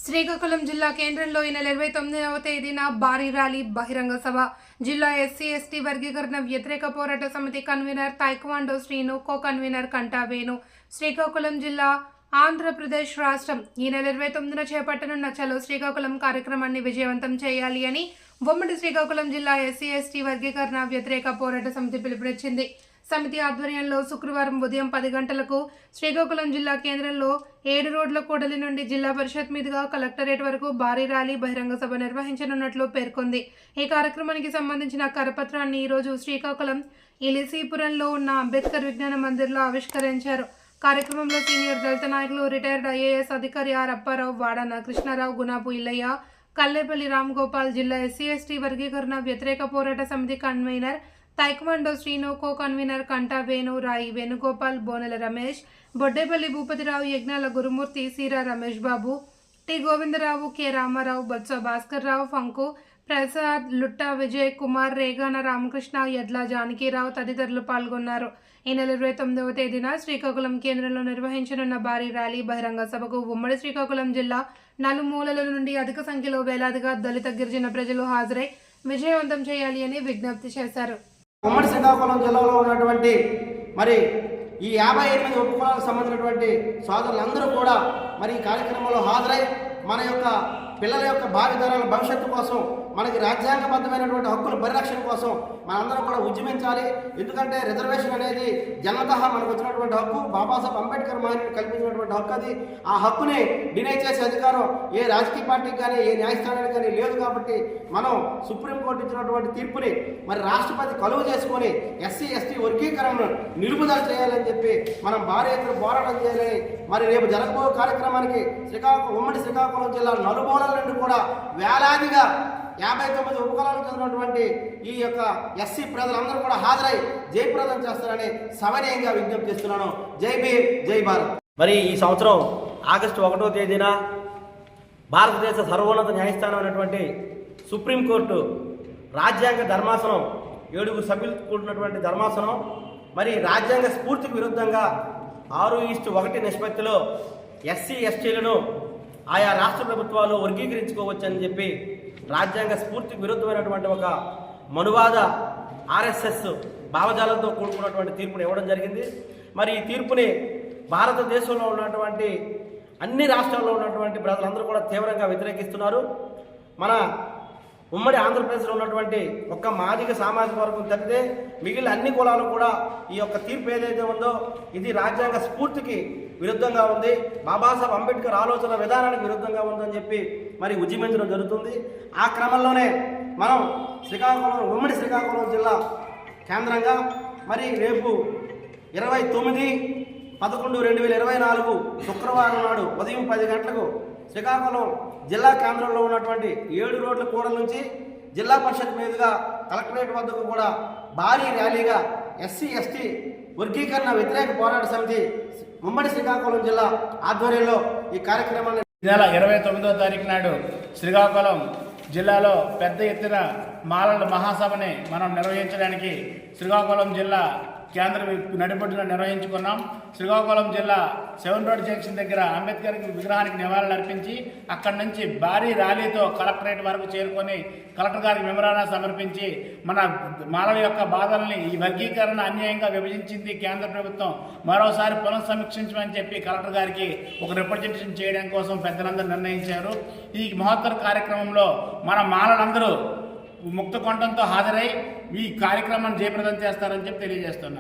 శ్రీకాకుళం జిల్లా కేంద్రంలో ఈ నెల 29వ తేదీన భారీ ర్యాలీ బహిరంగ సభ. జిల్లా ఎస్సీ/ఎస్టీ వర్గీకరణ వ్యతిరేక పోరాట సమితి convener taekwondo Srinu, co convener కంటా వేణు. శ్రీకాకుళం జిల్లా, ఆంధ్రప్రదేశ్ రాష్ట్రం ఈ నెల 29న చేపట్టనున్న చలో శ్రీకాకుళం కార్యక్రమాన్ని విజయవంతం చేయాలి అని ఉమ్మడి శ్రీకాకుళం జిల్లా ఎస్సీ/ఎస్టీ వర్గీకరణ వ్యతిరేక పోరాట సమితి పిలుపునిచ్చింది. సమితి ఆధ్వర్యంలో శుక్రవారం ఉదయం 10 గంటలకు శ్రీకాకుళం జిల్లా కేంద్రంలో 7 రోడ్ల కూడలి నుండి జిల్లా పరిషత్ మీదుగా కలెక్టరేట్ వరకు భారీ ర్యాలీ బహిరంగ సభ నిర్వహించనున్నట్లు పేర్కొంది. ఈ కార్యక్రమానికి సంబంధించిన కరపత్రాన్ని ఈరోజు శ్రీకాకుళం ఇలిసీపురంలో ఉన్న అంబేద్కర్ విజ్ఞాన మందిర్లో ఆవిష్కరించారు. కార్యక్రమంలో సీనియర్ దళిత నాయకులు, రిటైర్డ్ ఐఏఎస్ అధికారి ఆర్ అప్పారావు, వాడాన కృష్ణారావు, గుణాపు ఇల్లయ్య, కల్లేపల్లి రామ్ గోపాల్, జిల్లా ఎస్సీ/ఎస్టీ వర్గీకరణ వ్యతిరేక పోరాట సమితి convener taekwondo Srinu, co convener కంటా వేణు, రాయి వేణుగోపాల్, బోనెల రమేష్, బొడ్డేపల్లి భూపతిరావు, యజ్ఞాల గురుమూర్తి, సీరా రమేష్ బాబు, టి గోవిందరావు, కె రామారావు, బొత్స భాస్కర్ రావు, ఫంకు ప్రసాద్, లుట్ట విజయ్ కుమార్, రేగాన రామకృష్ణ, యడ్ల జానకీరావు తదితరులు పాల్గొన్నారు. ఈ నెల 29వ తేదీన శ్రీకాకుళం కేంద్రంలో నిర్వహించనున్న భారీ ర్యాలీ బహిరంగ సభకు ఉమ్మడి శ్రీకాకుళం జిల్లా నలుమూలల నుండి అధిక సంఖ్యలో వేలాదిగా దళిత గిరిజన ప్రజలు హాజరై విజయవంతం చేయాలి అని విజ్ఞప్తి చేశారు. ఉమ్మడి శ్రీకాకుళం జిల్లాలో ఉన్నటువంటి మరి ఈ 58 ఉపకులాలకు సంబంధించినటువంటి సోదరులందరూ కూడా మరి ఈ కార్యక్రమంలో హాజరై మన యొక్క పిల్లల యొక్క భావితరాల భవిష్యత్తు కోసం, మనకి రాజ్యాంగబద్ధమైనటువంటి హక్కుల పరిరక్షణ కోసం మనందరం కూడా ఉద్యమించాలి. ఎందుకంటే రిజర్వేషన్ అనేది జన్మతః మనకు వచ్చినటువంటి హక్కు, బాబాసాహెబ్ అంబేద్కర్ మహనీయుడు కల్పించినటువంటి హక్కు. అది ఆ హక్కుని డినై చేసే అధికారం ఏ రాజకీయ పార్టీకి కానీ ఏ న్యాయస్థానానికి కానీ లేదు. కాబట్టి మనం సుప్రీంకోర్టు ఇచ్చినటువంటి తీర్పుని మరి రాష్ట్రపతి కలువ చేసుకొని ఎస్సీ/ఎస్టీ వర్గీకరణను నిలుపుదల చేయాలని చెప్పి మనం భారీ ఎత్తున పోరాటం చేయాలని మరి రేపు జరగబోయే కార్యక్రమానికి ఉమ్మడి శ్రీకాకుళం జిల్లా నలుమూలల నుండి కూడా వేలాదిగా 59 ఉపకులాలకు చెందినటువంటి ఈ యొక్క ఎస్సీ ప్రజలందరూ కూడా హాజరై జయప్రదం చేస్తారని సవనీయంగా విజ్ఞప్తి చేస్తున్నాను. జై భీమ్, జై భారత్. మరి ఈ సంవత్సరం ఆగస్టు 1వ తేదీన భారతదేశ సర్వోన్నత న్యాయస్థానం అయినటువంటి సుప్రీంకోర్టు రాజ్యాంగ ధర్మాసనం 7 సభ్యులు కూడినటువంటి ధర్మాసనం మరి రాజ్యాంగ స్ఫూర్తికి విరుద్ధంగా 6:1 నిష్పత్తిలో ఎస్సీ/ఎస్టీలను ఆయా రాష్ట్ర ప్రభుత్వాలు వర్గీకరించుకోవచ్చని చెప్పి రాజ్యాంగ స్ఫూర్తికి విరుద్ధమైనటువంటి ఒక మనువాద ఆర్ఎస్ఎస్ భావజాలంతో కూడుకున్నటువంటి తీర్పుని ఇవ్వడం జరిగింది. మరి ఈ తీర్పుని భారతదేశంలో ఉన్నటువంటి అన్ని రాష్ట్రాల్లో ఉన్నటువంటి ప్రజలందరూ కూడా తీవ్రంగా వ్యతిరేకిస్తున్నారు. మన ఉమ్మడి ఆంధ్రప్రదేశ్లో ఉన్నటువంటి ఒక్క మాదిగ సామాజిక వర్గం తప్పితే మిగిలిన అన్ని కులాలు కూడా ఈ యొక్క తీర్పు ఏదైతే ఉందో ఇది రాజ్యాంగ స్ఫూర్తికి విరుద్ధంగా ఉంది, బాబాసాహెబ్ అంబేద్కర్ ఆలోచన విధానానికి విరుద్ధంగా ఉందని చెప్పి మరి ఉద్యమించడం జరుగుతుంది. ఆ క్రమంలోనే మనం ఉమ్మడి శ్రీకాకుళం జిల్లా కేంద్రంగా మరి రేపు 29/11/2024 శుక్రవారం నాడు ఉదయం 10 గంటలకు శ్రీకాకుళం జిల్లా కేంద్రంలో ఉన్నటువంటి 7 రోడ్ల కూడల నుంచి జిల్లా పరిషత్ మీదుగా కలెక్టరేట్ వద్దకు కూడా భారీ ర్యాలీగా ఎస్సీ/ఎస్టీ వర్గీకరణ వ్యతిరేక పోరాట సమితి ఉమ్మడి శ్రీకాకుళం జిల్లా ఆధ్వర్యంలో ఈ కార్యక్రమాన్ని నెల 29వ తారీఖు నాడు శ్రీకాకుళం జిల్లాలో పెద్ద ఎత్తున మాలల మహాసభని మనం నిర్వహించడానికి శ్రీకాకుళం జిల్లా కేంద్ర నడిబొడ్డున నిర్వహించుకున్నాం. శ్రీకాకుళం జిల్లా 7 రోడ్ జంక్షన్ దగ్గర అంబేద్కర్ విగ్రహానికి నివాళులు అర్పించి అక్కడి నుంచి భారీ ర్యాలీతో కలెక్టరేట్ వరకు చేరుకొని కలెక్టర్ గారికి మెమరానా సమర్పించి మన మాలల యొక్క బాధల్ని ఈ వర్గీకరణ అన్యాయంగా విభజించింది కేంద్ర ప్రభుత్వం, మరోసారి పునఃసమీక్షించమని చెప్పి కలెక్టర్ గారికి ఒక రిప్రజెంటేషన్ చేయడం కోసం పెద్దలందరూ నిర్ణయించారు. ఈ మహత్తర కార్యక్రమంలో మన మాలలందరూ ముక్త కంఠంతో హాజరై ఈ కార్యక్రమాన్ని జయప్రదం చేస్తారని చెప్పి తెలియజేస్తున్నారు.